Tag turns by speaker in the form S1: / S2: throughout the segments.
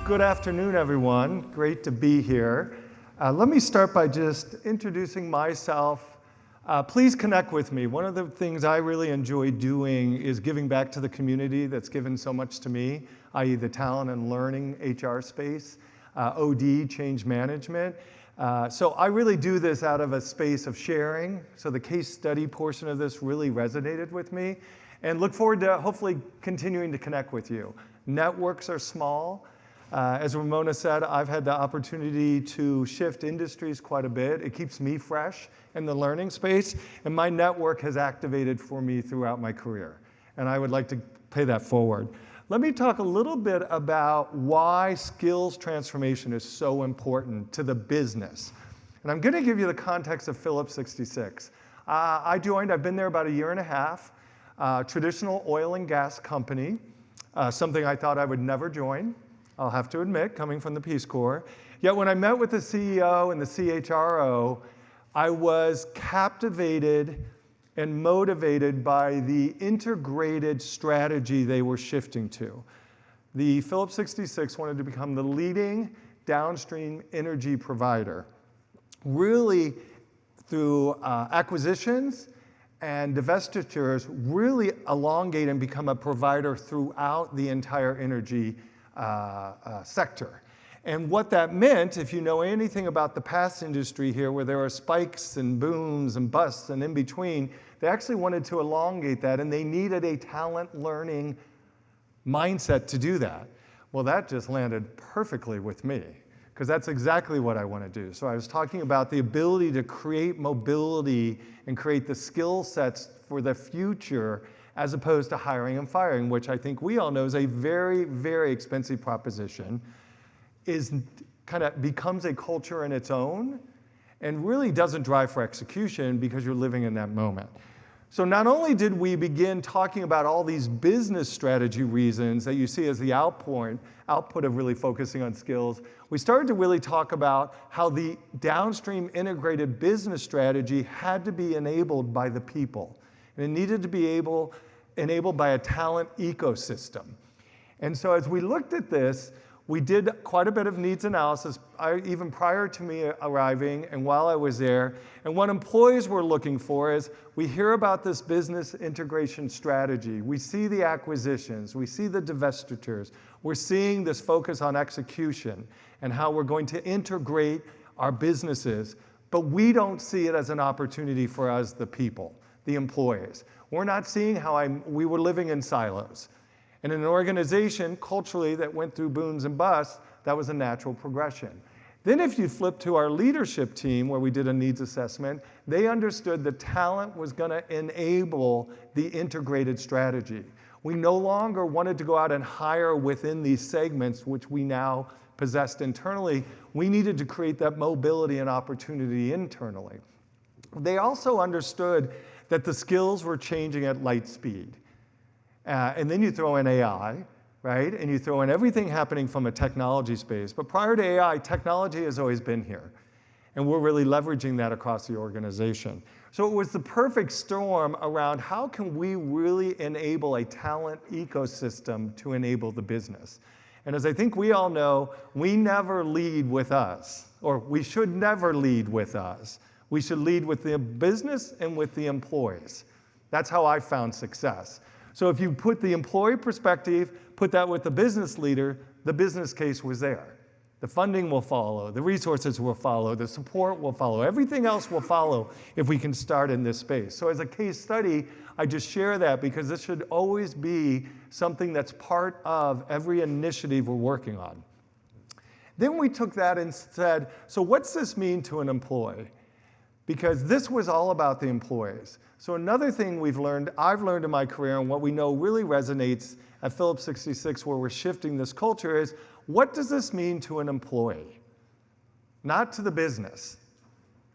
S1: Good afternoon, everyone. Great to be here. Let me start by just introducing myself. Please connect with me. One of the things I really enjoy doing is giving back to the community that's given so much to me, i.e. the talent and learning HR space, OD, change management. So I really do this out of a space of sharing. So the case study portion of this really resonated with me, and look forward to hopefully continuing to connect with you. Networks are small. As Ramona said, I've had the opportunity to shift industries quite a bit. It keeps me fresh in the learning space, and my network has activated for me throughout my career, and I would like to pay that forward. Let me talk a little bit about why skills transformation is so important to the business. And I'm going to give you the context of Phillips 66. I've been there about a year and a half, traditional oil and gas company, something I thought I would never join. I'll have to admit, coming from the Peace Corps. Yet when I met with the CEO and the CHRO, I was captivated and motivated by the integrated strategy they were shifting to. The Phillips 66 wanted to become the leading downstream energy provider, really through acquisitions and divestitures, really elongate and become a provider throughout the entire energy sector. And what that meant, if you know anything about the past industry here, where there are spikes and booms and busts and in between, they actually wanted to elongate that, and they needed a talent learning mindset to do that. Well, that just landed perfectly with me, because that's exactly what I want to do. So I was talking about the ability to create mobility and create the skill sets for the future, as opposed to hiring and firing, which I think we all know is a very, very expensive proposition, becomes a culture in its own, and really doesn't drive for execution because you're living in that moment. So not only did we begin talking about all these business strategy reasons that you see as the output of really focusing on skills, we started to really talk about how the downstream integrated business strategy had to be enabled by the people. And it needed to be enabled by a talent ecosystem. And so as we looked at this, we did quite a bit of needs analysis, even prior to me arriving and while I was there. And what employees were looking for is, we hear about this business integration strategy. We see the acquisitions. We see the divestitures. We're seeing this focus on execution and how we're going to integrate our businesses. But we don't see it as an opportunity for us, the people, the employees. We're not seeing how we were living in silos. And in an organization, culturally, that went through booms and busts, that was a natural progression. Then if you flip to our leadership team, where we did a needs assessment, they understood the talent was going to enable the integrated strategy. We no longer wanted to go out and hire within these segments, which we now possessed internally. We needed to create that mobility and opportunity internally. They also understood that the skills were changing at light speed. And then you throw in AI, right? And you throw in everything happening from a technology space. But prior to AI, technology has always been here. And we're really leveraging that across the organization. So it was the perfect storm around how can we really enable a talent ecosystem to enable the business. And as I think we all know, we never lead with us, or we should never lead with us. We should lead with the business and with the employees. That's how I found success. So if you put the employee perspective, put that with the business leader, the business case was there. The funding will follow, the resources will follow, the support will follow, everything else will follow if we can start in this space. So as a case study, I just share that because this should always be something that's part of every initiative we're working on. Then we took that and said, so what's this mean to an employee? Because this was all about the employees. So another thing I've learned in my career, and what we know really resonates at Phillips 66, where we're shifting this culture, is what does this mean to an employee? Not to the business.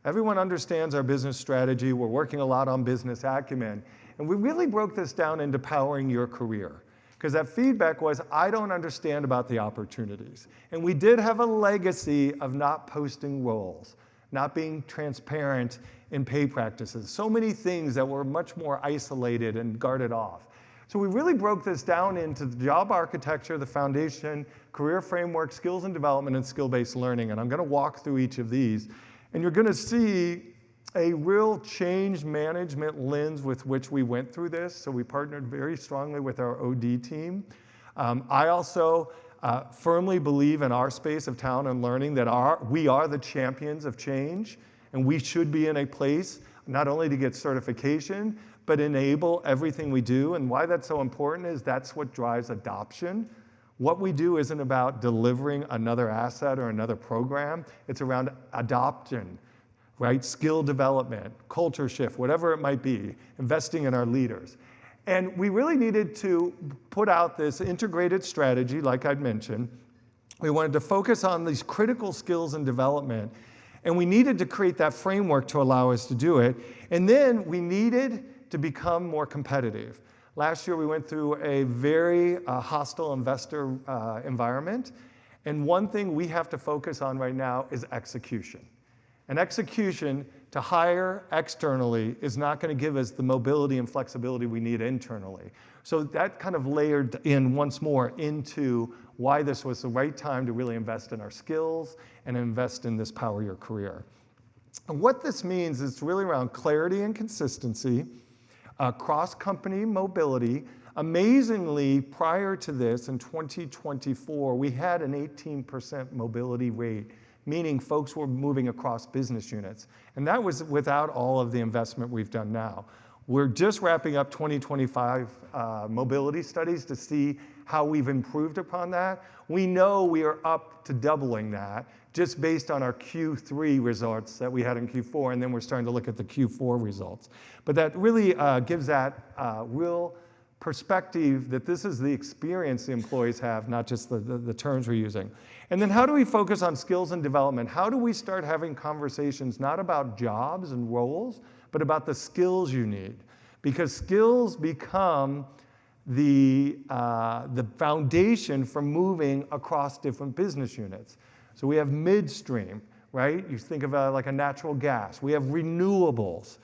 S1: Everyone understands our business strategy. We're working a lot on business acumen. And we really broke this down into powering your career. Because that feedback was, I don't understand about the opportunities. And we did have a legacy of not posting roles, not being transparent in pay practices. So many things that were much more isolated and guarded off. So we really broke this down into the job architecture, the foundation, career framework, skills and development, and skill-based learning. And I'm going to walk through each of these. And you're going to see a real change management lens with which we went through this. So we partnered very strongly with our OD team. I also firmly believe in our space of talent and learning that we are the champions of change, and we should be in a place not only to get certification, but enable everything we do. And why that's so important is that's what drives adoption. What we do isn't about delivering another asset or another program. It's around adoption, right? Skill development, culture shift, whatever it might be, investing in our leaders. And we really needed to put out this integrated strategy, like I'd mentioned. We wanted to focus on these critical skills and development. And we needed to create that framework to allow us to do it. And then we needed to become more competitive. Last year, we went through a very hostile investor environment. And one thing we have to focus on right now is execution. And execution to hire externally is not going to give us the mobility and flexibility we need internally. So that kind of layered in once more into why this was the right time to really invest in our skills and invest in this Power Your Career. And what this means is really around clarity and consistency, cross-company mobility. Amazingly, prior to this, in 2024, we had an 18% mobility rate, meaning folks were moving across business units. And that was without all of the investment we've done now. We're just wrapping up 2025 mobility studies to see how we've improved upon that. We know we are up to doubling that just based on our Q3 results that we had in Q4, and then we're starting to look at the Q4 results. But that really gives that real perspective that this is the experience the employees have, not just the terms we're using. And then how do we focus on skills and development? How do we start having conversations not about jobs and roles, but about the skills you need? Because skills become the foundation for moving across different business units. So we have midstream, right? You think of like a natural gas. We have renewables.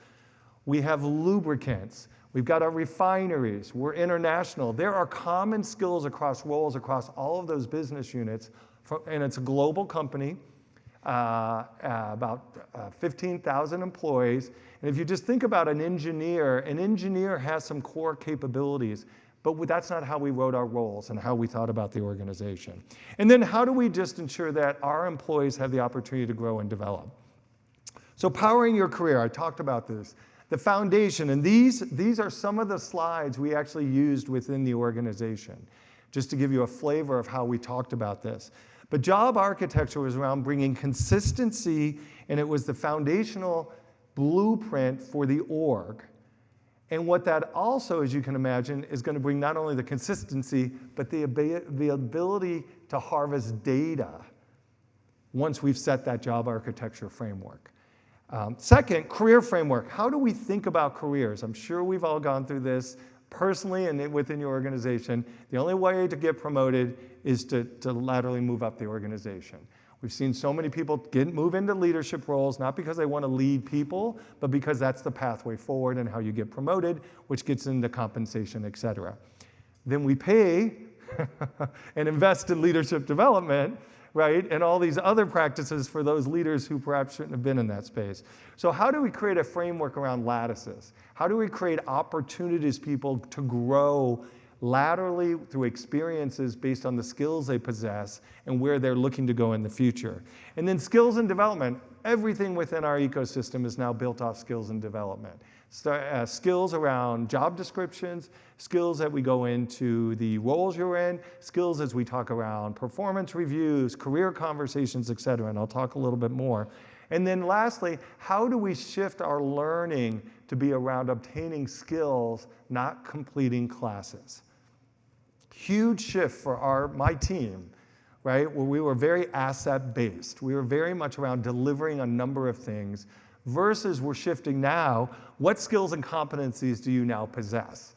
S1: We have lubricants. We've got our refineries. We're international. There are common skills across roles across all of those business units, and it's a global company, about 15,000 employees. And if you just think about an engineer has some core capabilities, but that's not how we wrote our roles and how we thought about the organization. And then how do we just ensure that our employees have the opportunity to grow and develop? So powering your career, I talked about this. The foundation, and these are some of the slides we actually used within the organization, just to give you a flavor of how we talked about this. But job architecture was around bringing consistency, and it was the foundational blueprint for the org. And what that also, as you can imagine, is going to bring not only the consistency, but the ability to harvest data once we've set that job architecture framework. Second, career framework. How do we think about careers? I'm sure we've all gone through this personally and within your organization. The only way to get promoted is to laterally move up the organization. We've seen so many people move into leadership roles, not because they want to lead people, but because that's the pathway forward and how you get promoted, which gets into compensation, et cetera. Then we pay and invest in leadership development, right? And all these other practices for those leaders who perhaps shouldn't have been in that space. So how do we create a framework around lattices? How do we create opportunities people to grow laterally through experiences based on the skills they possess and where they're looking to go in the future? And then skills and development. Everything within our ecosystem is now built off skills and development. Skills around job descriptions, skills that we go into the roles you're in, skills as we talk around performance reviews, career conversations, et cetera, and I'll talk a little bit more. And then lastly, how do we shift our learning to be around obtaining skills, not completing classes? Huge shift for my team, right? Where we were very asset-based. We were very much around delivering a number of things versus we're shifting now, what skills and competencies do you now possess?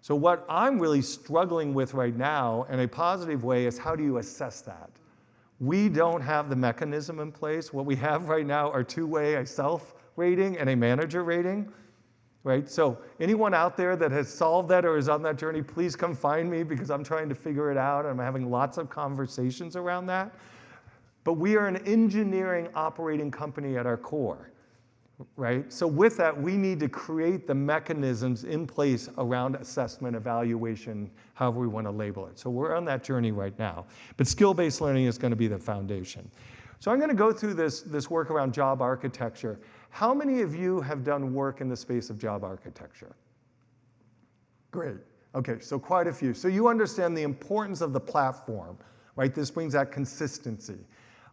S1: So what I'm really struggling with right now in a positive way is how do you assess that? We don't have the mechanism in place. What we have right now are two-way, a self rating and a manager rating. right? So anyone out there that has solved that or is on that journey, please come find me because I'm trying to figure it out. I'm having lots of conversations around that. But we are an engineering operating company at our core, right? So with that, we need to create the mechanisms in place around assessment, evaluation, however we want to label it. So we're on that journey right now. But skill-based learning is going to be the foundation. So I'm going to go through this work around job architecture. How many of you have done work in the space of job architecture? Great. Okay, so quite a few. So you understand the importance of the platform, right? This brings that consistency.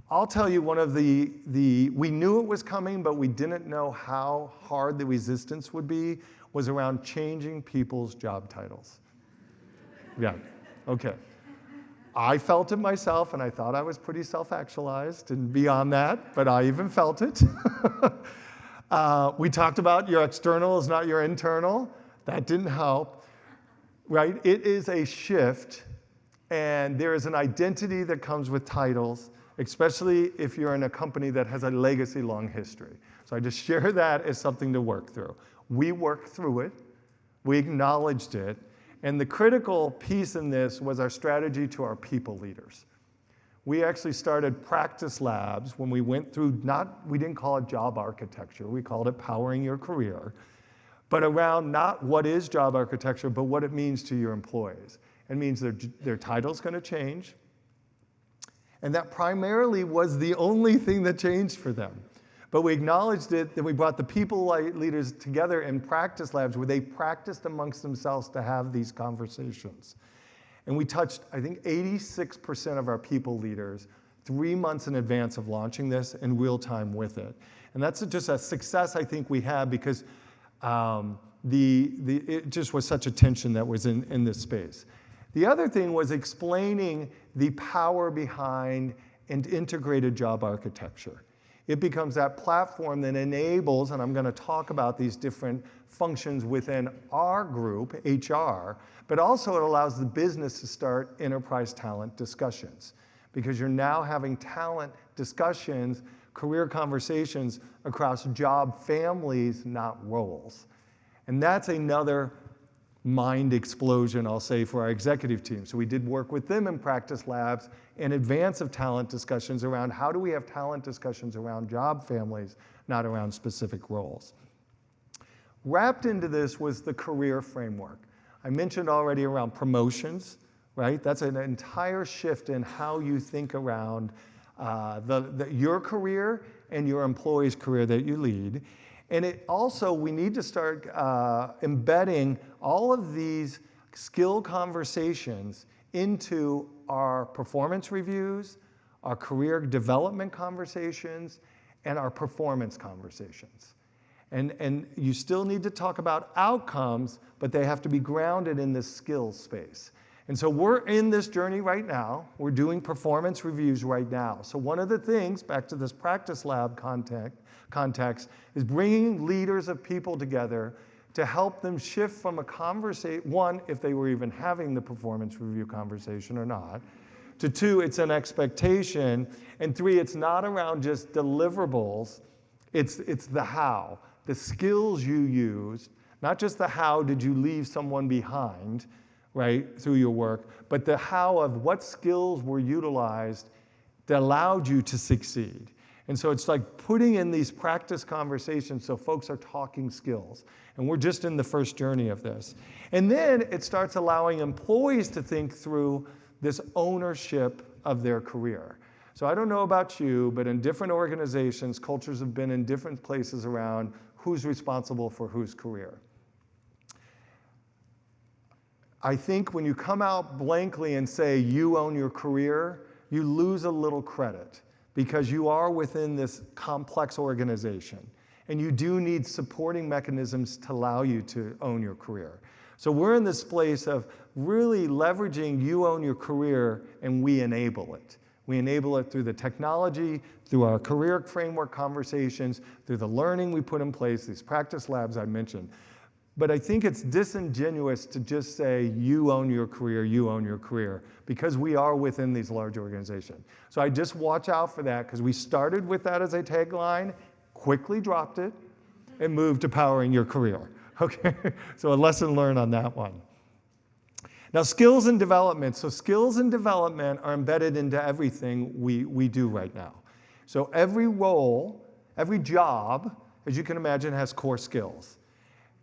S1: I'll tell you one of we knew it was coming, but we didn't know how hard the resistance would be, was around changing people's job titles. Yeah, okay. I felt it myself, and I thought I was pretty self-actualized and beyond that, but I even felt it. We talked about your external is not your internal. That didn't help, right? It is a shift, and there is an identity that comes with titles, especially if you're in a company that has a legacy long history. So I just share that as something to work through. We worked through it. We acknowledged it. And the critical piece in this was our strategy to our people leaders. We actually started practice labs when we went through, we didn't call it job architecture, we called it powering your career, but around not what is job architecture, but what it means to your employees. It means their title's going to change, and that primarily was the only thing that changed for them. But we acknowledged it, that we brought the people leaders together in practice labs where they practiced amongst themselves to have these conversations. And we touched, I think, 86% of our people leaders 3 months in advance of launching this in real time with it. And that's just a success I think we had because it just was such a tension that was in this space. The other thing was explaining the power behind an integrated job architecture. It becomes that platform that enables, and I'm going to talk about these different functions within our group, HR, but also it allows the business to start enterprise talent discussions because you're now having talent discussions, career conversations across job families, not roles. And that's another mind explosion, I'll say, for our executive team. So we did work with them in practice labs in advance of talent discussions around how do we have talent discussions around job families, not around specific roles. Wrapped into this was the career framework. I mentioned already around promotions, right? That's an entire shift in how you think around your career and your employee's career that you lead. And it also, we need to start embedding all of these skill conversations into our performance reviews, our career development conversations, and our performance conversations. And you still need to talk about outcomes, but they have to be grounded in this skills space. And so we're in this journey right now. We're doing performance reviews right now. So one of the things, back to this practice lab context, is bringing leaders of people together to help them shift from a conversation, one, if they were even having the performance review conversation or not, to two, it's an expectation, and three, it's not around just deliverables, it's the how, the skills you used, not just the how did you leave someone behind, right, through your work, but the how of what skills were utilized that allowed you to succeed. And so it's like putting in these practice conversations so folks are talking skills. And we're just in the first journey of this. And then it starts allowing employees to think through this ownership of their career. So I don't know about you, but in different organizations, cultures have been in different places around who's responsible for whose career. I think when you come out blankly and say you own your career, you lose a little credit because you are within this complex organization and you do need supporting mechanisms to allow you to own your career. So we're in this place of really leveraging you own your career and we enable it. We enable it through the technology, through our career framework conversations, through the learning we put in place, these practice labs I mentioned. But I think it's disingenuous to just say, you own your career, because we are within these large organizations. So I just watch out for that, because we started with that as a tagline, quickly dropped it, and moved to powering your career. Okay, so a lesson learned on that one. Now, skills and development. So skills and development are embedded into everything we do right now. So every role, every job, as you can imagine, has core skills.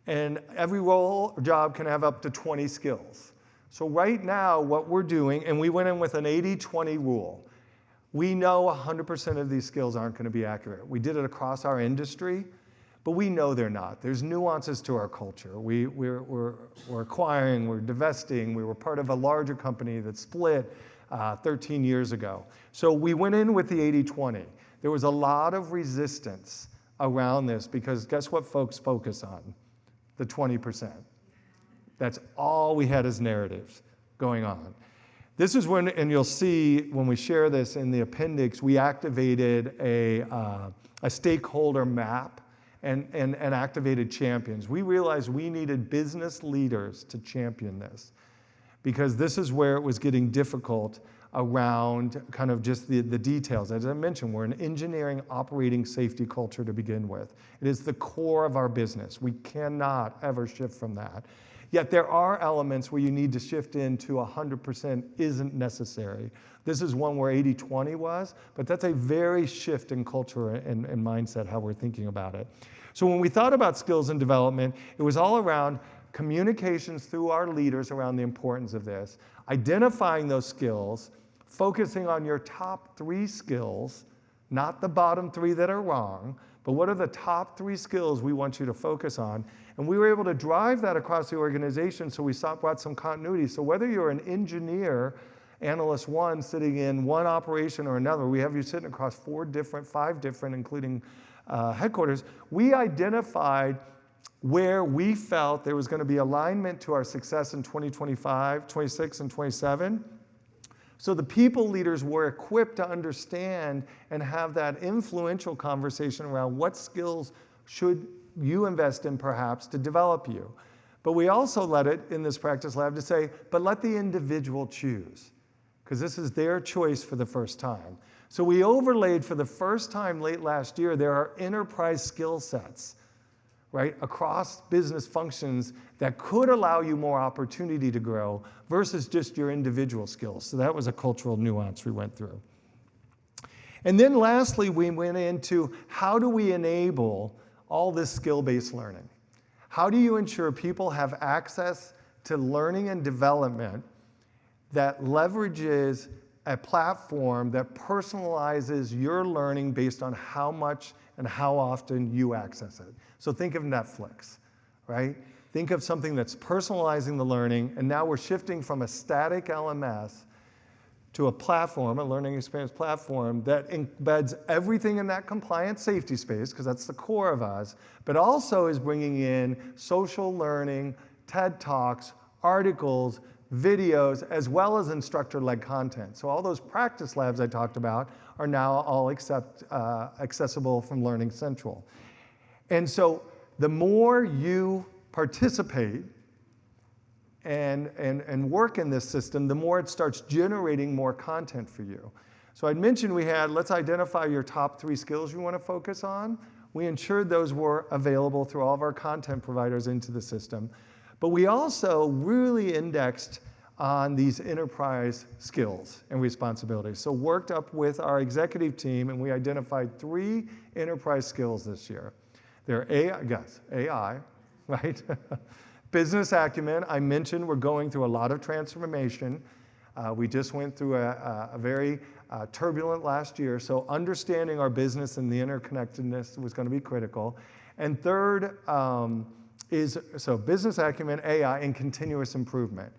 S1: And every role or job can have up to 20 skills. So right now, what we're doing, and we went in with an 80-20 rule. We know 100% of these skills aren't going to be accurate. We did it across our industry, but we know they're not. There's nuances to our culture. We're acquiring, we're divesting, we were part of a larger company that split 13 years ago. So we went in with the 80-20. There was a lot of resistance around this because guess what folks focus on? The 20%. That's all we had as narratives going on. This is when, and you'll see when we share this in the appendix, we activated a stakeholder map and activated champions. We realized we needed business leaders to champion this because this is where it was getting difficult around kind of just the details. As I mentioned, we're an engineering operating safety culture to begin with. It is the core of our business. We cannot ever shift from that. Yet there are elements where you need to shift into 100% isn't necessary. This is one where 80-20 was, but that's a very shift in culture and mindset, how we're thinking about it. So when we thought about skills and development, it was all around communications through our leaders around the importance of this, identifying those skills, focusing on your top 3 skills, not the bottom 3 that are wrong, but what are the top 3 skills we want you to focus on? And we were able to drive that across the organization, so we brought some continuity. So whether you're an engineer, analyst 1 sitting in one operation or another, we have you sitting across 5 different, including headquarters, we identified where we felt there was going to be alignment to our success in 2025, 26, and 27. So the people leaders were equipped to understand and have that influential conversation around what skills should you invest in perhaps to develop you. But we also let it in this practice lab to say, but let the individual choose, because this is their choice for the first time. So we overlaid for the first time late last year, there are enterprise skill sets, right, across business functions that could allow you more opportunity to grow versus just your individual skills. So that was a cultural nuance we went through. And then lastly, we went into how do we enable all this skill-based learning? How do you ensure people have access to learning and development that leverages a platform that personalizes your learning based on how much and how often you access it? So think of Netflix, right? Think of something that's personalizing the learning, and now we're shifting from a static LMS to a platform, a learning experience platform that embeds everything in that compliance safety space, because that's the core of us, but also is bringing in social learning, TED Talks, articles, videos, as well as instructor-led content. So all those practice labs I talked about are now all accessible from Learning Central. And so the more you participate and work in this system, the more it starts generating more content for you. So I'd mentioned we had, let's identify your top 3 skills you want to focus on. We ensured those were available through all of our content providers into the system. But we also really indexed on these enterprise skills and responsibilities. So worked up with our executive team, and we identified 3 enterprise skills this year. They're AI, right? Business acumen, I mentioned we're going through a lot of transformation. We just went through a very turbulent last year, so understanding our business and the interconnectedness was going to be critical. And third is business acumen, AI, and continuous improvement.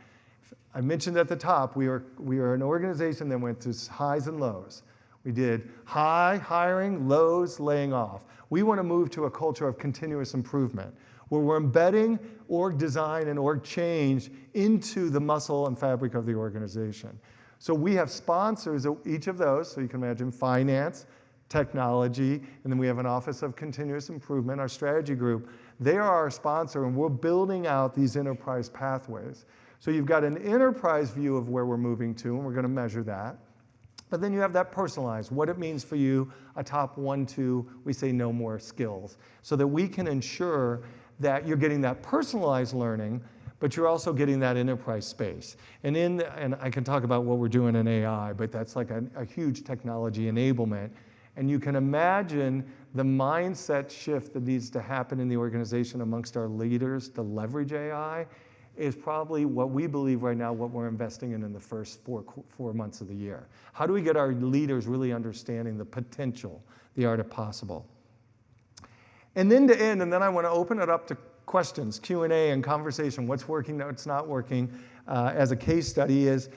S1: I mentioned at the top, we are an organization that went through highs and lows. We did high hiring, lows laying off. We want to move to a culture of continuous improvement, where we're embedding org design and org change into the muscle and fabric of the organization. So we have sponsors of each of those, so you can imagine finance, technology, and then we have an Office of Continuous Improvement, our strategy group. They are our sponsor, and we're building out these enterprise pathways. So you've got an enterprise view of where we're moving to, and we're going to measure that. But then you have that personalized, what it means for you, a top 1, 2, we say no more skills, so that we can ensure that you're getting that personalized learning, but you're also getting that enterprise space. And I can talk about what we're doing in AI, but that's like a huge technology enablement. And you can imagine the mindset shift that needs to happen in the organization amongst our leaders to leverage AI is probably what we believe right now, what we're investing in the first four months of the year. How do we get our leaders really understanding the potential, the art of possible? And then to end, and then I want to open it up to questions, Q&A and conversation, what's working, what's not working, as a case study is,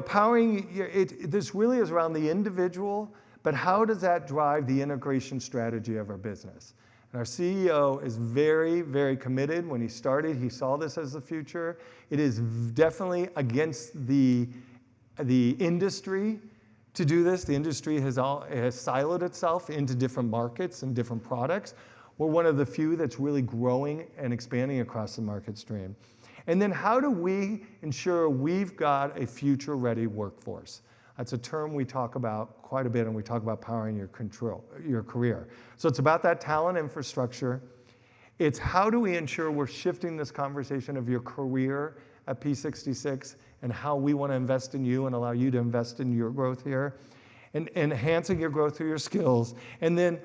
S1: powering, this really is around the individual, but how does that drive the integration strategy of our business? And our CEO is very, very committed. When he started, he saw this as the future. It is definitely against the industry to do this. The industry has siloed itself into different markets and different products. We're one of the few that's really growing and expanding across the market stream. And then how do we ensure we've got a future-ready workforce? That's a term we talk about quite a bit, and we talk about powering your career. So it's about that talent infrastructure. It's how do we ensure we're shifting this conversation of your career at P66 and how we want to invest in you and allow you to invest in your growth here, and enhancing your growth through your skills. And then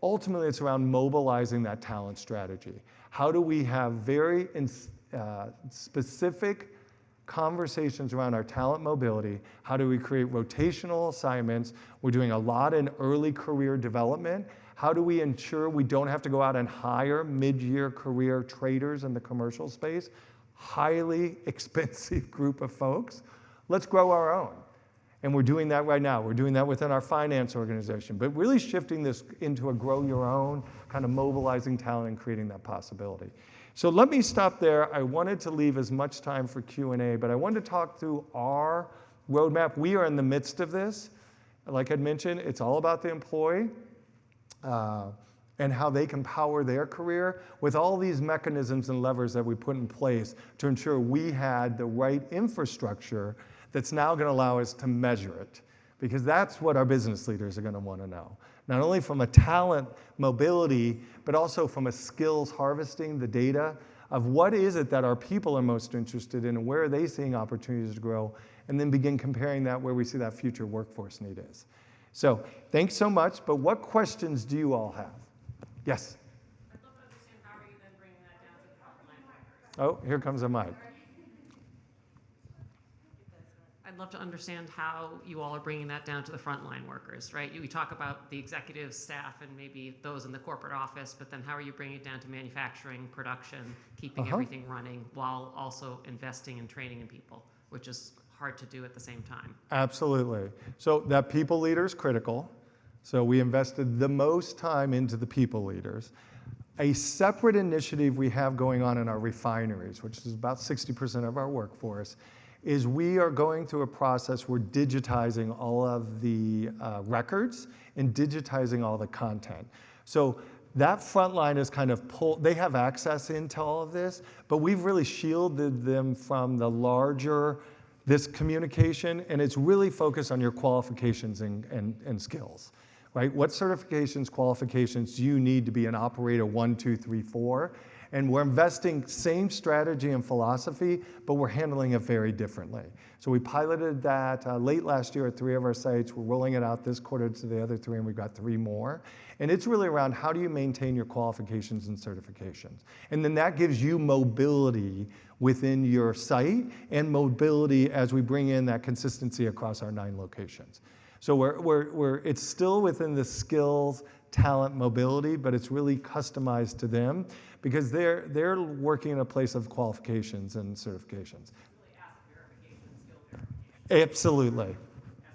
S1: ultimately, it's around mobilizing that talent strategy. How do we have very specific conversations around our talent mobility? How do we create rotational assignments? We're doing a lot in early career development. How do we ensure we don't have to go out and hire mid-year career traders in the commercial space? Highly expensive group of folks. Let's grow our own. And we're doing that right now. We're doing that within our finance organization, but really shifting this into a grow your own, kind of mobilizing talent and creating that possibility. So let me stop there. I wanted to leave as much time for Q&A, but I wanted to talk through our roadmap. We are in the midst of this. Like I'd mentioned, it's all about the employee and how they can power their career with all these mechanisms and levers that we put in place to ensure we had the right infrastructure that's now going to allow us to measure it, because that's what our business leaders are going to want to know. Not only from a talent mobility, but also from a skills harvesting, the data of what is it that our people are most interested in and where are they seeing opportunities to grow, and then begin comparing that where we see that future workforce need is. So thanks so much, but what questions do you all have? Yes?
S2: I'd love to understand how are you then bringing that down to the frontline workers?
S1: Oh, here comes a mic.
S2: I'd love to understand how you all are bringing that down to the frontline workers, right? You talk about the executive staff and maybe those in the corporate office, but then how are you bringing it down to manufacturing, production, keeping everything running while also investing in training in people, which is hard to do at the same time?
S1: Absolutely. So that people leader is critical. So we invested the most time into the people leaders. A separate initiative we have going on in our refineries, which is about 60% of our workforce, is we are going through a process, we're digitizing all of the records and digitizing all the content. So that frontline is kind of they have access into all of this, but we've really shielded them from the larger, this communication, and it's really focused on your qualifications and skills, right? What certifications, qualifications do you need to be an operator 1, 2, 3, 4? And we're investing same strategy and philosophy, but we're handling it very differently. So we piloted that late last year at 3 of our sites. We're rolling it out this quarter to the other 3, and we've got 3 more. And it's really around how do you maintain your qualifications and certifications. And then that gives you mobility within your site and mobility as we bring in that consistency across our 9 locations. So it's still within the skills, talent, mobility, but it's really customized to them because they're working in a place of qualifications and certifications.
S2: It's really asset verification and skill verification.
S1: Absolutely.
S2: As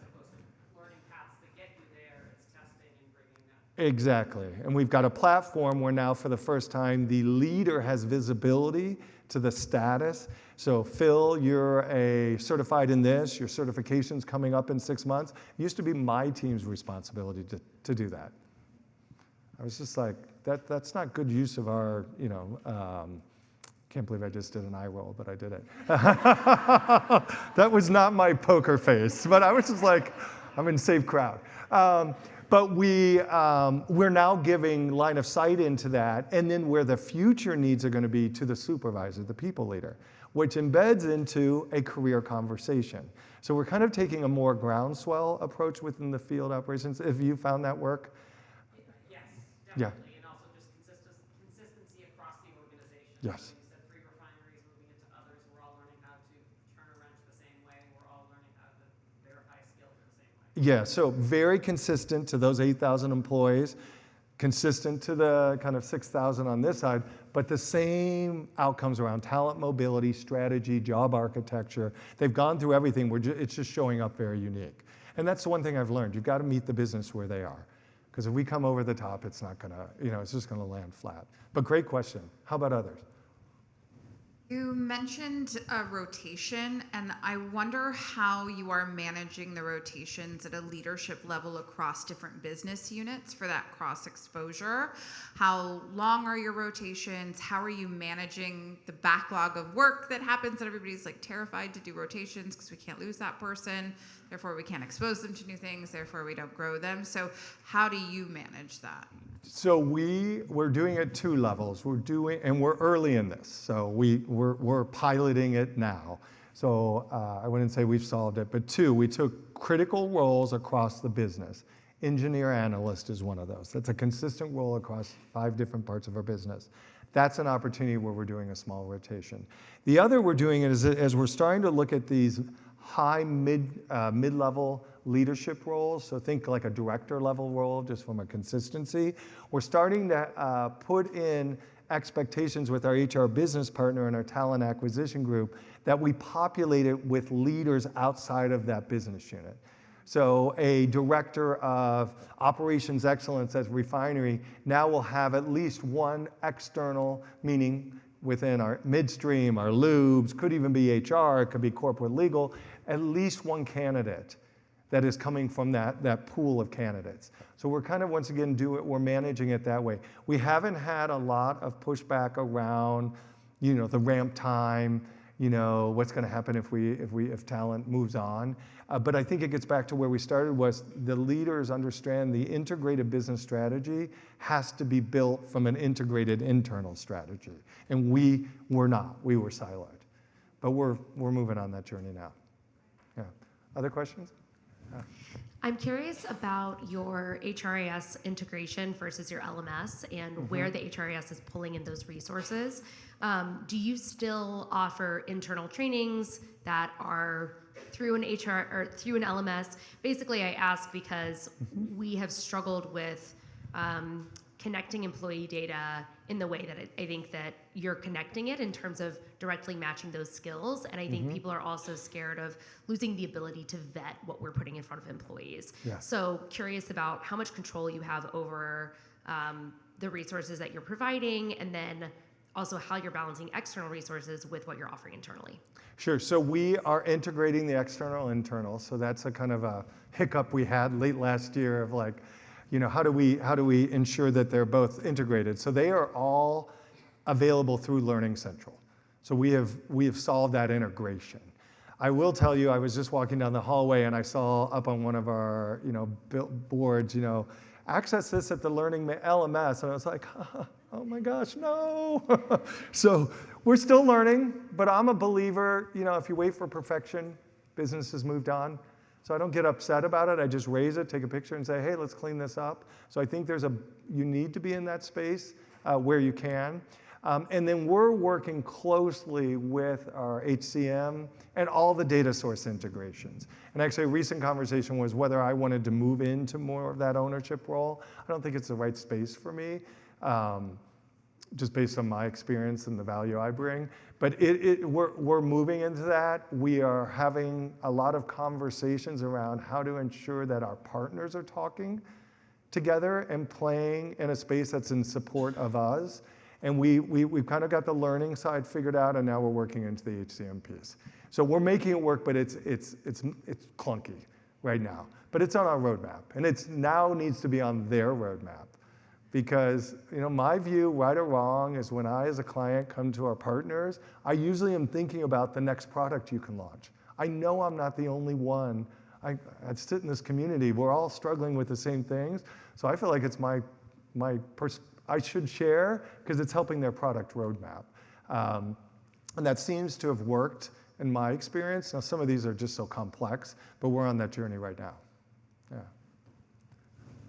S2: opposed to learning paths that get you there, it's testing and bringing that.
S1: Exactly. And we've got a platform where now for the first time the leader has visibility to the status. So Phil, you're a certified in this, your certification's coming up in 6 months. It used to be my team's responsibility to do that. I was just like, that's not good use of our, can't believe I just did an eye roll, but I did it. That was not my poker face, but I was just like, I'm in safe crowd. But we're now giving line of sight into that, and then where the future needs are going to be to the supervisor, the people leader, which embeds into a career conversation. So we're kind of taking a more groundswell approach within the field operations. Have you found that work?
S2: Yes,
S1: Yeah.
S2: definitely, and also just consistency across the organization.
S1: Yes.
S2: So you said 3 refineries moving into others. We're all learning how to turn a wrench the same way. We're all learning how to verify skills the same way.
S1: Yeah, so very consistent to those 8,000 employees, consistent to the kind of 6,000 on this side, but the same outcomes around talent mobility, strategy, job architecture. They've gone through everything. It's just showing up very unique. And that's the one thing I've learned. You've got to meet the business where they are. Because if we come over the top, it's not going to, it's just going to land flat. But great question. How about others?
S3: You mentioned a rotation, and I wonder how you are managing the rotations at a leadership level across different business units for that cross exposure. How long are your rotations? How are you managing the backlog of work that happens that everybody's like terrified to do rotations because we can't lose that person, therefore we can't expose them to new things, therefore we don't grow them. So how do you manage that?
S1: So we're doing it at 2 levels. And we're early in this. So we're piloting it now. So I wouldn't say we've solved it, but 2, we took critical roles across the business. Engineer analyst is one of those. That's a consistent role across 5 different parts of our business. That's an opportunity where we're doing a small rotation. The other we're doing it is as we're starting to look at these high mid-level leadership roles, so think like a director level role just from a consistency. We're starting to put in expectations with our HR business partner and our talent acquisition group that we populate it with leaders outside of that business unit. So a director of operations excellence at refinery now will have at least one external, meaning within our midstream, our lubes, could even be HR, it could be corporate legal, at least one candidate that is coming from that pool of candidates. So we're kind of, once again, we're managing it that way. We haven't had a lot of pushback around, the ramp time, what's going to happen if talent moves on. But I think it gets back to where we started was the leaders understand the integrated business strategy has to be built from an integrated internal strategy. And we were not, we were siloed. But we're moving on that journey now. Yeah. Other questions?
S4: I'm curious about your HRIS integration versus your LMS and where the HRIS is pulling in those resources. Do you still offer internal trainings that are through an HR or through an LMS? Basically, I ask because we have struggled with connecting employee data in the way that I think that you're connecting it in terms of directly matching those skills. And I think people are also scared of losing the ability to vet what we're putting in front of employees. Yeah. So curious about how much control you have over the resources that you're providing, and then also how you're balancing external resources with what you're offering internally.
S1: Sure, so we are integrating the external internal. So that's a kind of a hiccup we had late last year of like, how do we ensure that they're both integrated? So they are all available through Learning Central. So we have solved that integration. I will tell you, I was just walking down the hallway and I saw up on one of our boards, access this at the Learning LMS, and I was like, oh my gosh, no. So we're still learning, but I'm a believer, if you wait for perfection, business has moved on. So I don't get upset about it. I just raise it, take a picture, and say, hey, let's clean this up. So I think you need to be in that space where you can. And then we're working closely with our HCM and all the data source integrations. And actually, a recent conversation was whether I wanted to move into more of that ownership role. I don't think it's the right space for me, just based on my experience and the value I bring. But we're moving into that. We are having a lot of conversations around how to ensure that our partners are talking together and playing in a space that's in support of us. And we've kind of got the learning side figured out, and now we're working into the HCM piece. So we're making it work, but it's clunky right now. But it's on our roadmap, and it now needs to be on their roadmap. Because my view, right or wrong, is when I as a client come to our partners, I usually am thinking about the next product you can launch. I know I'm not the only one I sit in this community. We're all struggling with the same things. So I feel like it's I should share because it's helping their product roadmap. And that seems to have worked in my experience. Now, some of these are just so complex, but we're on that journey right now. Yeah.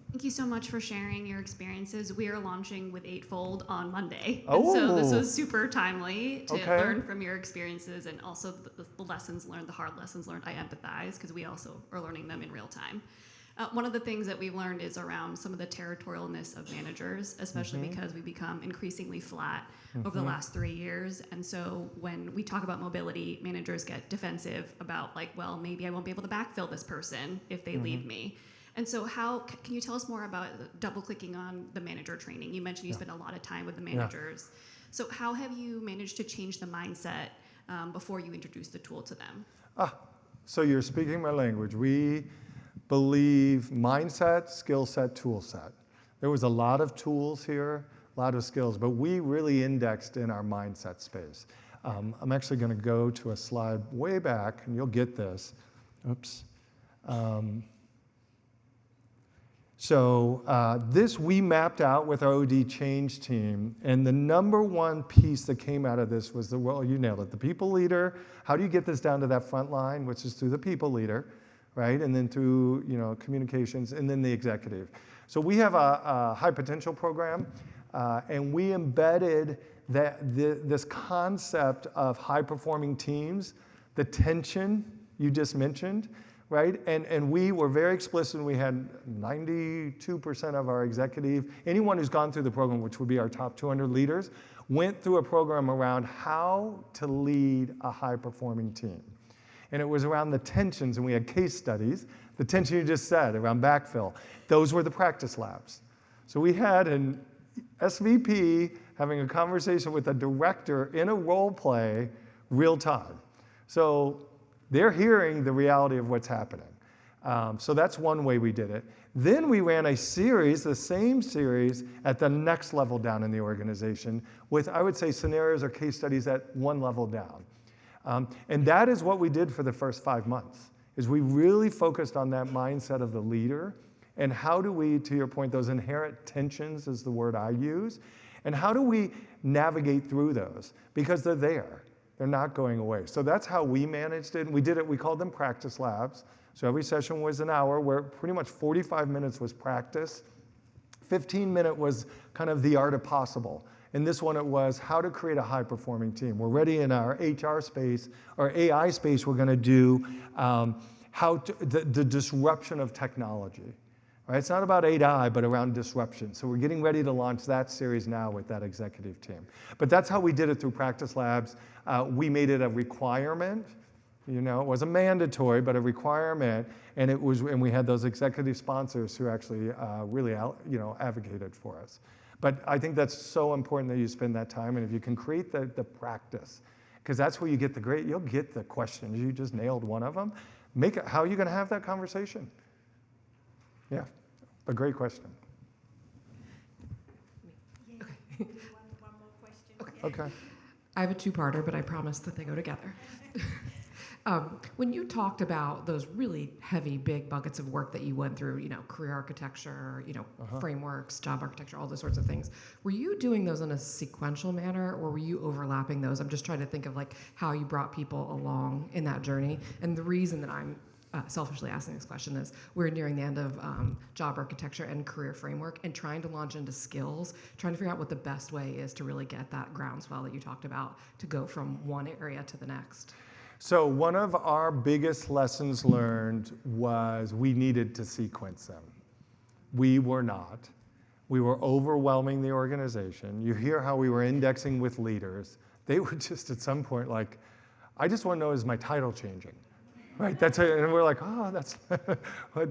S5: Thank you so much for sharing your experiences. We are launching with Eightfold on Monday.
S1: Oh.
S5: And so this was super timely to
S1: Okay.
S5: learn from your experiences and also the lessons learned, the hard lessons learned. I empathize because we also are learning them in real time. One of the things that we've learned is around some of the territorialness of managers, especially because we become increasingly flat over the last 3 years. And so when we talk about mobility, managers get defensive about like, well, maybe I won't be able to backfill this person if they leave me. And so can you tell us more about double clicking on the manager training? You mentioned you spend a lot of time with the managers. So how have you managed to change the mindset before you introduce the tool to them?
S1: So you're speaking my language. We believe mindset, skill set, tool set. There was a lot of tools here, a lot of skills, but we really indexed in our mindset space. I'm actually going to go to a slide way back, and you'll get this. Oops. This we mapped out with our OD change team, and the number one piece that came out of this was well, you nailed it, the people leader. How do you get this down to that front line, which is through the people leader, right? And then through communications, and then the executive. So we have a high potential program, and we embedded this concept of high performing teams, the tension you just mentioned, right? And we were very explicit. We had 92% of our executive, anyone who's gone through the program, which would be our top 200 leaders, went through a program around how to lead a high-performing team. And it was around the tensions, and we had case studies. The tension you just said around backfill, those were the practice labs. So we had an SVP having a conversation with a director in a role play real time. So they're hearing the reality of what's happening. So that's one way we did it. Then we ran a series, the same series, at the next level down in the organization with, I would say, scenarios or case studies at one level down. And that is what we did for the first 5 months, is we really focused on that mindset of the leader and how do we, to your point, those inherent tensions is the word I use, and how do we navigate through those? Because they're there. They're not going away. So that's how we managed it. And we did it, we called them practice labs. So every session was an hour where pretty much 45 minutes was practice. 15-minute was kind of the art of possible. In this one, it was how to create a high-performing team. We're ready in our HR space, or AI space, we're going to do the disruption of technology. Right? It's not about AI, but around disruption. So we're getting ready to launch that series now with that executive team. But that's how we did it through practice labs. We made it a requirement. It wasn't mandatory, but a requirement. And we had those executive sponsors who actually really advocated for us. But I think that's so important that you spend that time. And if you can create the practice, because that's where you get you'll get the questions. You just nailed one of them. How are you going to have that conversation? Yeah, a great question.
S6: One more question.
S1: Okay.
S7: I have a two-parter, but I promise that they go together. When you talked about those really heavy, big buckets of work that you went through, career architecture, frameworks, job architecture, all those sorts of things, were you doing those in a sequential manner, or were you overlapping those? I'm just trying to think of how you brought people along in that journey. And the reason that I'm selfishly asking this question is we're nearing the end of job architecture and career framework and trying to launch into skills, trying to figure out what the best way is to really get that groundswell that you talked about to go from one area to the next.
S1: So one of our biggest lessons learned was we needed to sequence them. We were not. We were overwhelming the organization. You hear how we were indexing with leaders. They were just at some point like, I just want to know, is my title changing? Right, and we're like, that's,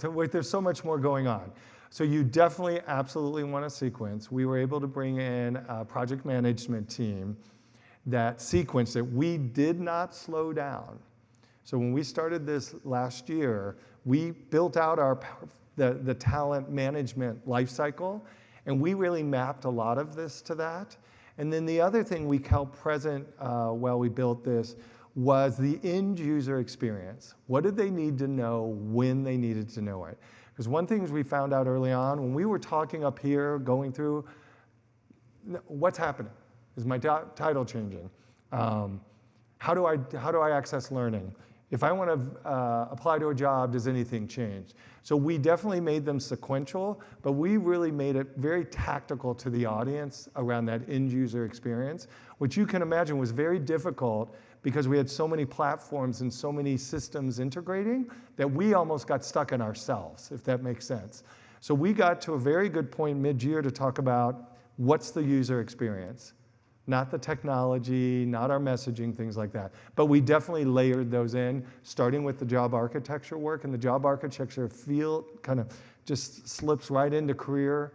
S1: wait, there's so much more going on. So you definitely, absolutely want to sequence. We were able to bring in a project management team that sequenced it. We did not slow down. So when we started this last year, we built out the talent management lifecycle, and we really mapped a lot of this to that. And then the other thing we held present while we built this was the end user experience. What did they need to know when they needed to know it? Because one thing we found out early on, when we were talking up here, going through, what's happening? Is my title changing? How do I access learning? If I want to apply to a job, does anything change? So we definitely made them sequential, but we really made it very tactical to the audience around that end user experience, which you can imagine was very difficult because we had so many platforms and so many systems integrating that we almost got stuck in ourselves, if that makes sense. So we got to a very good point mid-year to talk about what's the user experience. Not the technology, not our messaging, things like that. But we definitely layered those in, starting with the job architecture work. And the job architecture field kind of just slips right into career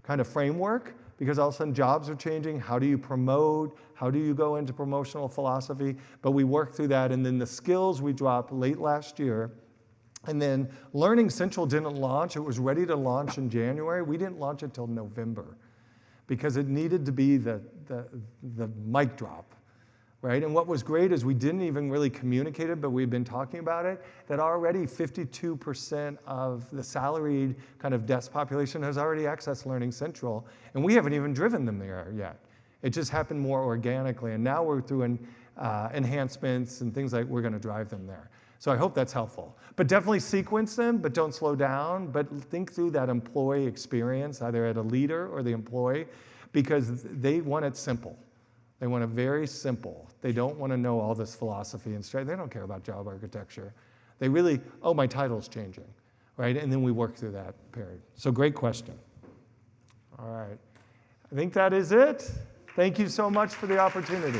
S1: kind of framework, because all of a sudden jobs are changing. How do you promote? How do you go into promotional philosophy? But we worked through that. And then the skills we dropped late last year. And then Learning Central didn't launch. It was ready to launch in January. We didn't launch it till November, because it needed to be the mic drop, right? And what was great is we didn't even really communicate it, but we've been talking about it, that already 52% of the salaried kind of desk population has already accessed Learning Central, and we haven't even driven them there yet. It just happened more organically, and now we're through enhancements and things like we're going to drive them there. So I hope that's helpful. But definitely sequence them, but don't slow down. But think through that employee experience, either at a leader or the employee, because they want it simple. They want it very simple. They don't want to know all this philosophy and strategy. They don't care about job architecture. They really, oh, my title's changing, right? And then we work through that period. So great question. All right. I think that is it. Thank you so much for the opportunity.